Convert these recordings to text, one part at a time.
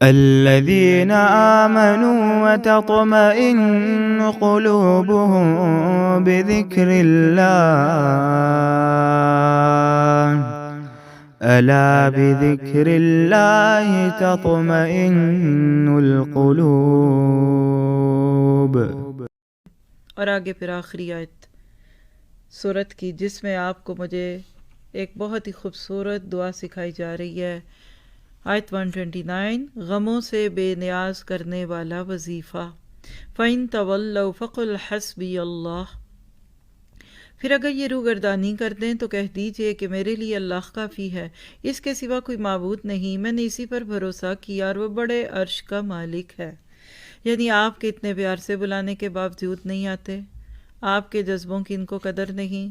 الذين آمنوا وتطمئن قلوبهم بذكر الله ألا بذكر الله تطمئن القلوب۔ اور آگے پھر آخری آیت سورت کی، جس میں آپ کو مجھے ایک بہت ہی خوبصورت دعا سکھائی جا رہی ہے۔ آیت 129، غموں سے بے نیاز کرنے والا وظیفہ۔ فَإِن تَوَلَّوْا فَقُلْ حَسْبِيَ اللَّهُ۔ پھر اگر یہ روگردانی کر دیں تو کہہ دیجئے کہ میرے لیے اللہ کافی ہے، اس کے سوا کوئی معبود نہیں، میں نے اسی پر بھروسہ کیا اور وہ بڑے عرش کا مالک ہے۔ یعنی آپ کے اتنے پیار سے بلانے کے باوجود نہیں آتے، آپ کے جذبوں کی ان کو قدر نہیں،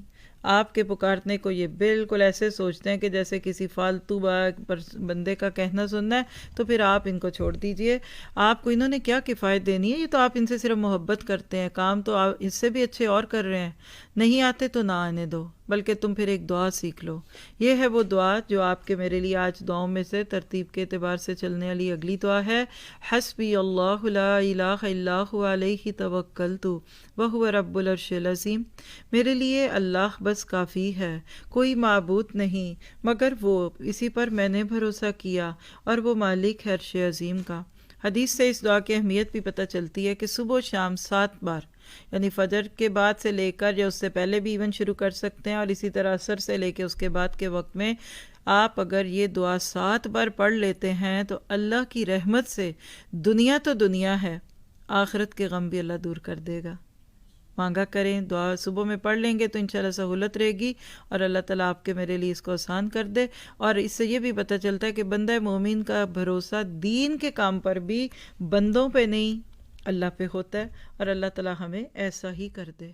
آپ کے پکارنے کو یہ بالکل ایسے سوچتے ہیں کہ جیسے کسی فالتو بندے کا کہنا سننا ہے، تو پھر آپ ان کو چھوڑ دیجئے۔ آپ کو انہوں نے کیا کفایت دینی ہے؟ یہ تو آپ ان سے صرف محبت کرتے ہیں، کام تو آپ اس سے بھی اچھے اور کر رہے ہیں، نہیں آتے تو نہ آنے دو، بلکہ تم پھر ایک دعا سیکھ لو۔ یہ ہے وہ دعا جو آپ کے میرے لیے آج دعاؤں میں سے ترتیب کے اعتبار سے چلنے والی اگلی دعا ہے۔ حسبی اللہ لا الہ الا هو علیہ توکلت وہو رب العرش العظیم۔ میرے لیے اللہ بس کافی ہے، کوئی معبود نہیں مگر وہ، اسی پر میں نے بھروسہ کیا اور وہ مالک ہے عرش عظیم کا۔ حدیث سے اس دعا کی اہمیت بھی پتہ چلتی ہے کہ صبح و شام 7 بار، یعنی فجر کے بعد سے لے کر یا اس سے پہلے بھی ایون شروع کر سکتے ہیں، اور اسی طرح عصر سے لے کے اس کے بعد کے وقت میں آپ اگر یہ دعا 7 بار پڑھ لیتے ہیں تو اللہ کی رحمت سے دنیا تو دنیا ہے، آخرت کے غم بھی اللہ دور کر دے گا۔ مانگا کریں، دعا صبح میں پڑھ لیں گے تو انشاءاللہ سہولت رہے گی، اور اللہ تعالیٰ آپ کے میرے لیے اس کو آسان کر دے۔ اور اس سے یہ بھی پتہ چلتا ہے کہ بندہ مومن کا بھروسہ دین کے کام پر بھی بندوں پہ نہیں اللہ پہ ہوتا ہے، اور اللہ تعالیٰ ہمیں ایسا ہی کر دے۔